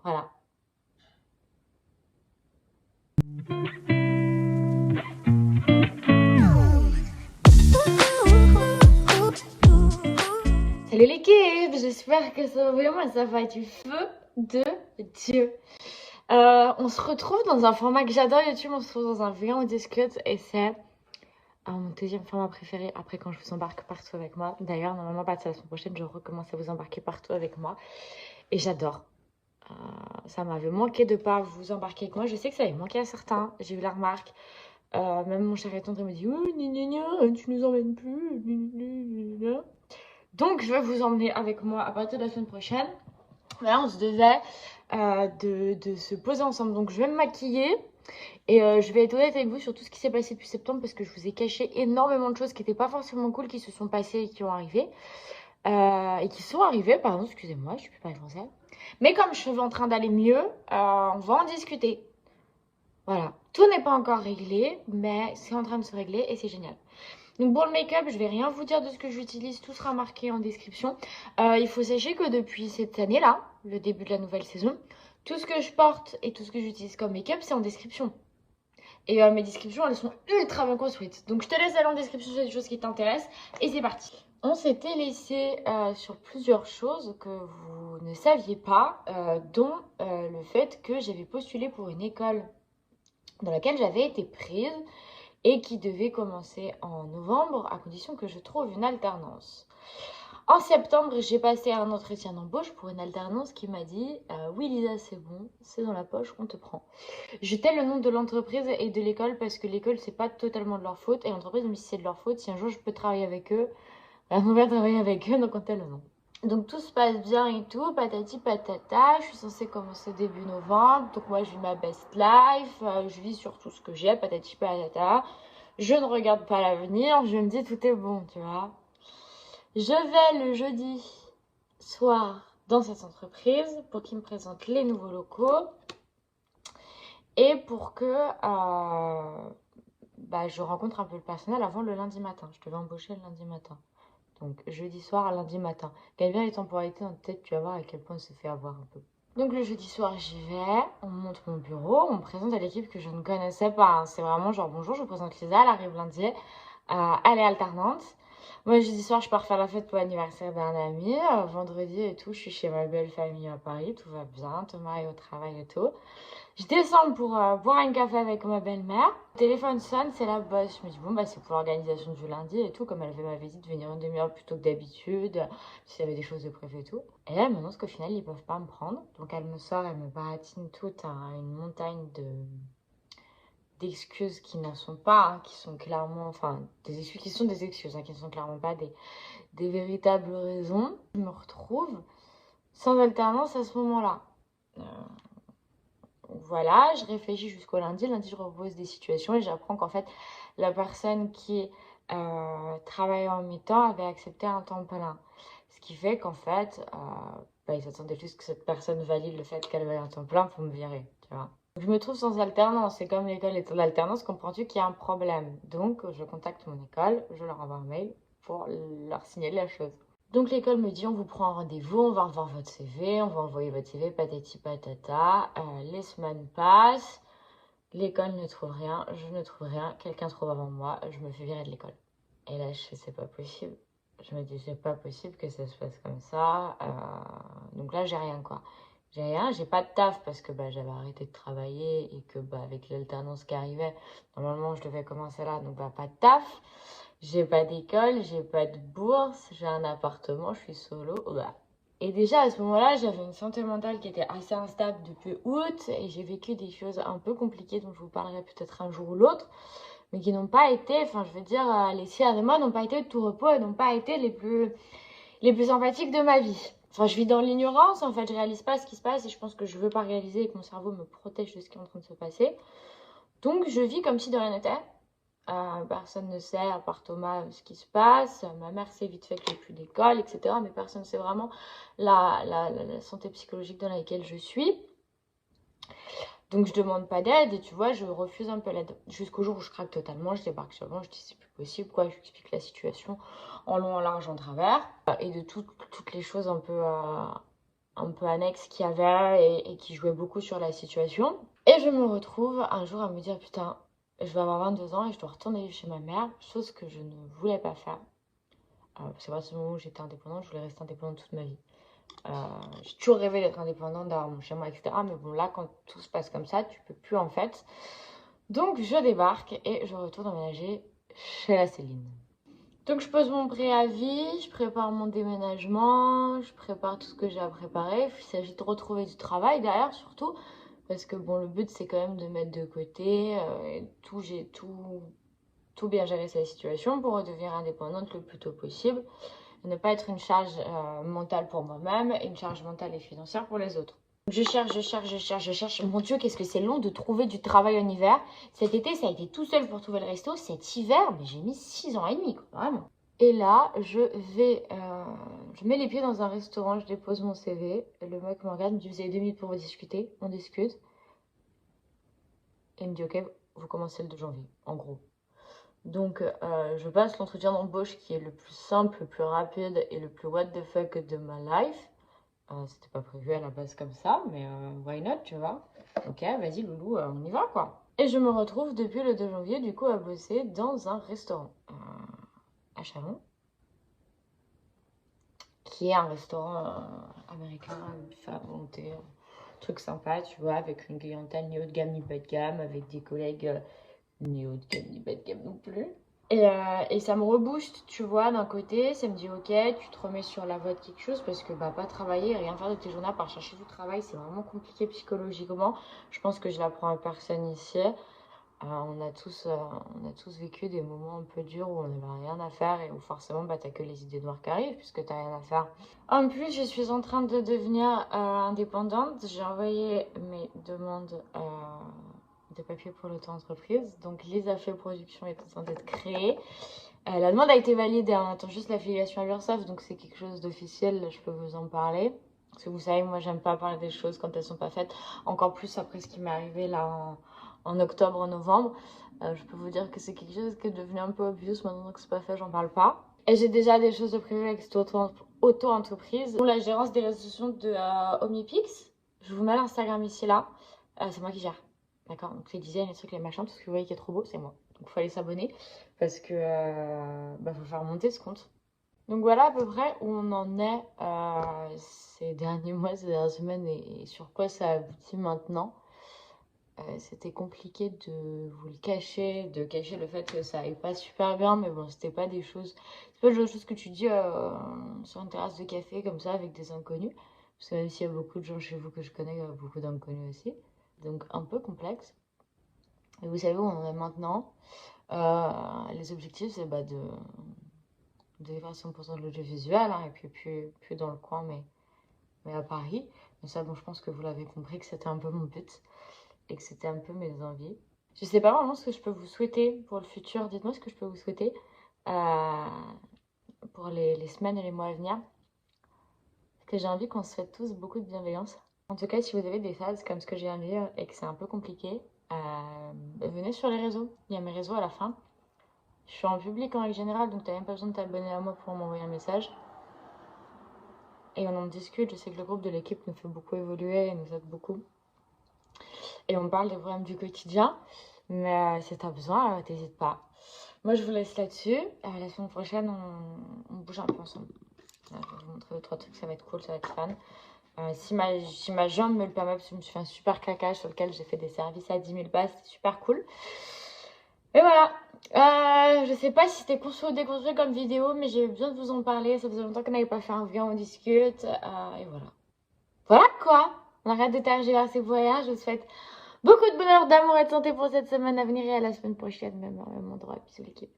Voilà. Salut l'équipe, j'espère que ça va bien, moi ça va du feu de Dieu. On se retrouve dans un format que j'adore YouTube, on se retrouve dans un Viens on discute et c'est mon deuxième format préféré après quand je vous embarque partout avec moi. D'ailleurs, normalement, à partir de la semaine prochaine, je recommence à vous embarquer partout avec moi et j'adore. Ça m'avait manqué de ne pas vous embarquer avec moi, je sais que ça avait manqué à certains, j'ai eu la remarque. Même mon cher étendre me dit oh, tu nous emmènes plus. Donc, je vais vous emmener avec moi à partir de la semaine prochaine. Là, on se devait de se poser ensemble. Donc, je vais me maquiller et je vais être honnête avec vous sur tout ce qui s'est passé depuis septembre parce que je vous ai caché énormément de choses qui n'étaient pas forcément cool, qui se sont passées et qui ont arrivé. Et qui sont arrivées, pardon, excusez-moi, je ne suis plus parler français. Mais comme je suis en train d'aller mieux, on va en discuter. Voilà, tout n'est pas encore réglé, mais c'est en train de se régler et c'est génial. Donc pour le make-up, je vais rien vous dire de ce que j'utilise, tout sera marqué en description. Il faut sachez que depuis cette année-là, le début de la nouvelle saison, tout ce que je porte et tout ce que j'utilise comme make-up, c'est en description. Et mes descriptions, elles sont ultra bien construites. Donc je te laisse aller en description sur des choses qui t'intéressent et c'est parti. On s'était laissé sur plusieurs choses que vous ne saviez pas, dont le fait que j'avais postulé pour une école dans laquelle j'avais été prise et qui devait commencer en novembre à condition que je trouve une alternance. En septembre, j'ai passé un entretien d'embauche pour une alternance qui m'a dit oui Lisa, c'est bon, c'est dans la poche, on te prend. Je tais le nom de l'entreprise et de l'école parce que l'école c'est pas totalement de leur faute et l'entreprise, même si c'est de leur faute, si un jour je peux travailler avec eux, on va travailler avec eux, donc on tait le nom. Donc tout se passe bien et tout, patati patata, je suis censée commencer début novembre, donc moi je vis ma best life, je vis sur tout ce que j'ai, patati patata, je ne regarde pas l'avenir, je me dis tout est bon, tu vois. Je vais le jeudi soir dans cette entreprise pour qu'ils me présentent les nouveaux locaux et pour que je rencontre un peu le personnel avant le lundi matin, je devais embaucher le lundi matin. Donc jeudi soir à lundi matin. Gagne bien les temporalités en tête, tu vas voir à quel point on se fait avoir un peu. Donc le jeudi soir, j'y vais, on me montre mon bureau, on me présente à l'équipe que je ne connaissais pas. C'est vraiment genre bonjour, je vous présente Lisa, elle arrive lundi, elle est alternante. Moi, jeudi soir, je pars faire la fête pour l'anniversaire d'un ami. Vendredi et tout, je suis chez ma belle famille à Paris, tout va bien, Thomas est au travail et tout. Je descends pour boire un café avec ma belle-mère. Le téléphone sonne, c'est la boss. Je me dis, bon, c'est pour l'organisation du lundi et tout. Comme elle m'avait dit de venir une demi-heure plus tôt que d'habitude, s'il y avait des choses de prévues et tout. Et là, elle m'annonce qu'au final, ils peuvent pas me prendre. Donc, elle me sort, elle me baratine toute une montagne d'excuses qui n'en sont pas, hein, qui sont clairement, enfin, des excuses qui sont des excuses, hein, qui ne sont clairement pas des véritables raisons. Je me retrouve sans alternance à ce moment-là. Voilà, je réfléchis jusqu'au lundi. Lundi, je repose des situations et j'apprends qu'en fait, la personne qui travaillait en mi-temps avait accepté un temps plein. Ce qui fait qu'en fait, ils attendaient juste que cette personne valide le fait qu'elle avait un temps plein pour me virer, tu vois. Je me trouve sans alternance et comme l'école est en alternance, comprends-tu qu'il y a un problème. Donc, je contacte mon école, je leur envoie un mail pour leur signaler la chose. Donc l'école me dit on vous prend un rendez-vous, on va revoir votre CV, on va envoyer votre CV, patati patata. Les semaines passent, l'école ne trouve rien, je ne trouve rien, quelqu'un trouve avant moi, je me fais virer de l'école. Et là je fais c'est pas possible. Je me dis c'est pas possible que ça se passe comme ça. Donc là j'ai rien quoi. J'ai rien, j'ai pas de taf parce que j'avais arrêté de travailler et que avec l'alternance qui arrivait, normalement je devais commencer là, donc pas de taf. J'ai pas d'école, j'ai pas de bourse, j'ai un appartement, je suis solo. Et déjà à ce moment-là, j'avais une santé mentale qui était assez instable depuis août et j'ai vécu des choses un peu compliquées dont je vous parlerai peut-être un jour ou l'autre, mais qui n'ont pas été, enfin je veux dire, les 6 derniers mois n'ont pas été de tout repos et n'ont pas été les plus sympathiques de ma vie. Enfin, je vis dans l'ignorance, en fait, je réalise pas ce qui se passe et je pense que je veux pas réaliser et que mon cerveau me protège de ce qui est en train de se passer. Donc je vis comme si de rien n'était. Personne ne sait, à part Thomas, ce qui se passe. Ma mère sait vite fait que j'ai plus d'école, etc. Mais personne ne sait vraiment la santé psychologique dans laquelle je suis. Donc je demande pas d'aide et tu vois, je refuse un peu l'aide. Jusqu'au jour où je craque totalement, je débarque chez moi, je dis c'est plus possible, quoi. Je lui explique la situation en long, en large, en travers. Et de toutes les choses un peu un peu annexes qu'il y avait et qui jouaient beaucoup sur la situation. Et je me retrouve un jour à me dire, putain, je vais avoir 22 ans et je dois retourner vivre chez ma mère, chose que je ne voulais pas faire. C'est vrai, ce moment où j'étais indépendante, je voulais rester indépendante toute ma vie. J'ai toujours rêvé d'être indépendante, d'avoir mon chez moi, etc. Mais bon, là, quand tout se passe comme ça, tu peux plus en fait. Donc, je débarque et je retourne emménager chez la Céline. Donc, je pose mon préavis, je prépare mon déménagement, je prépare tout ce que j'ai à préparer. Il s'agit de retrouver du travail derrière, surtout. Parce que bon, le but, c'est quand même de mettre de côté j'ai tout bien gérer sa situation pour redevenir indépendante le plus tôt possible. Et ne pas être une charge mentale pour moi-même et une charge mentale et financière pour les autres. Je cherche. Mon Dieu, qu'est-ce que c'est long de trouver du travail en hiver. Cet été, ça a été tout seul pour trouver le resto. Cet hiver, mais j'ai mis 6 ans et demi, quoi, vraiment. Et là, je mets les pieds dans un restaurant, je dépose mon CV. Le mec me regarde, me dit, vous avez 2 minutes pour vous discuter. On discute. Et il me dit, ok, vous commencez le 2 janvier, en gros. Donc, je passe l'entretien d'embauche qui est le plus simple, le plus rapide et le plus what the fuck de ma life. C'était pas prévu à la base comme ça, mais why not, tu vois. Ok, vas-y loulou, on y va quoi. Et je me retrouve depuis le 2 janvier, du coup, à bosser dans un restaurant à Chalon, qui est un restaurant américain, buffet à volonté, truc sympa, tu vois, avec une clientèle ni haut de gamme ni bas de gamme, avec des collègues ni haut de gamme ni bas de gamme non plus. Et ça me rebooste, tu vois, d'un côté, ça me dit ok, tu te remets sur la voie de quelque chose parce que bah, pas travailler et rien faire de tes journées à part chercher du travail, c'est vraiment compliqué psychologiquement. Je pense que je l'apprends à personne ici. On a tous vécu des moments un peu durs où on n'avait rien à faire et où forcément bah, t'as que les idées noires qui arrivent puisque t'as rien à faire. En plus, je suis en train de devenir indépendante. J'ai envoyé mes demandes de papier pour l'auto-entreprise. Donc, les affaires de production est en train d'être créées. La demande a été validée. On attend juste l'affiliation à l'URSSAF. Donc, c'est quelque chose d'officiel. Je peux vous en parler. Parce que vous savez, moi, j'aime pas parler des choses quand elles sont pas faites. Encore plus après ce qui m'est arrivé là en octobre, novembre. Je peux vous dire que c'est quelque chose qui est devenu un peu obvious. Maintenant que c'est pas fait, j'en parle pas. Et j'ai déjà des choses de prévues avec cette auto-entreprise. Pour la gérance des réseaux sociaux de Omnipix, je vous mets l'Instagram ici là. C'est moi qui gère. D'accord, donc les designs, les trucs, les machins, tout ce que vous voyez qui est trop beau, c'est moi. Donc il faut aller s'abonner parce que faut faire monter ce compte. Donc voilà à peu près où on en est ces derniers mois, ces dernières semaines et sur quoi ça aboutit maintenant. C'était compliqué de vous le cacher, de cacher le fait que ça allait pas super bien, mais bon, c'était pas des choses. C'est pas le genre de choses que tu dis sur une terrasse de café comme ça avec des inconnus. Parce que même s'il y a beaucoup de gens chez vous que je connais, il y a beaucoup d'inconnus aussi. Donc un peu complexe. Et vous savez où on en est maintenant. Les objectifs, c'est de vivre à 100% de l'audiovisuel, hein, et puis plus dans le coin, mais à Paris. Mais ça, bon, je pense que vous l'avez compris que c'était un peu mon but et que c'était un peu mes envies. Je sais pas vraiment ce que je peux vous souhaiter pour le futur. Dites-moi ce que je peux vous souhaiter pour les semaines et les mois à venir. Parce que j'ai envie qu'on se souhaite tous beaucoup de bienveillance. En tout cas, si vous avez des phases comme ce que j'ai viens de dire et que c'est un peu compliqué, venez sur les réseaux. Il y a mes réseaux à la fin. Je suis en public en règle générale, donc t'as même pas besoin de t'abonner à moi pour m'envoyer un message. Et on en discute. Je sais que le groupe de l'équipe nous fait beaucoup évoluer et nous aide beaucoup. Et on parle des problèmes du quotidien. Mais si t'as besoin, t'hésites pas. Moi, je vous laisse là-dessus. La semaine prochaine, on bouge un peu ensemble. Je vais vous montrer 2-3 trucs, ça va être cool, ça va être fun. Si ma jambe me le permet, parce que je me suis fait un super claquage sur lequel j'ai fait des services à 10 000 balles, c'était super cool. Et voilà. Je sais pas si c'était construit ou déconstruit comme vidéo, mais j'ai besoin de vous en parler. Ça faisait longtemps qu'on n'avait pas fait un viens, on discute. Et voilà. Voilà quoi. On arrête de tergiverser vos voyages. Je vous souhaite beaucoup de bonheur, d'amour et de santé pour cette semaine à venir et à la semaine prochaine, même endroit. Bisous l'équipe.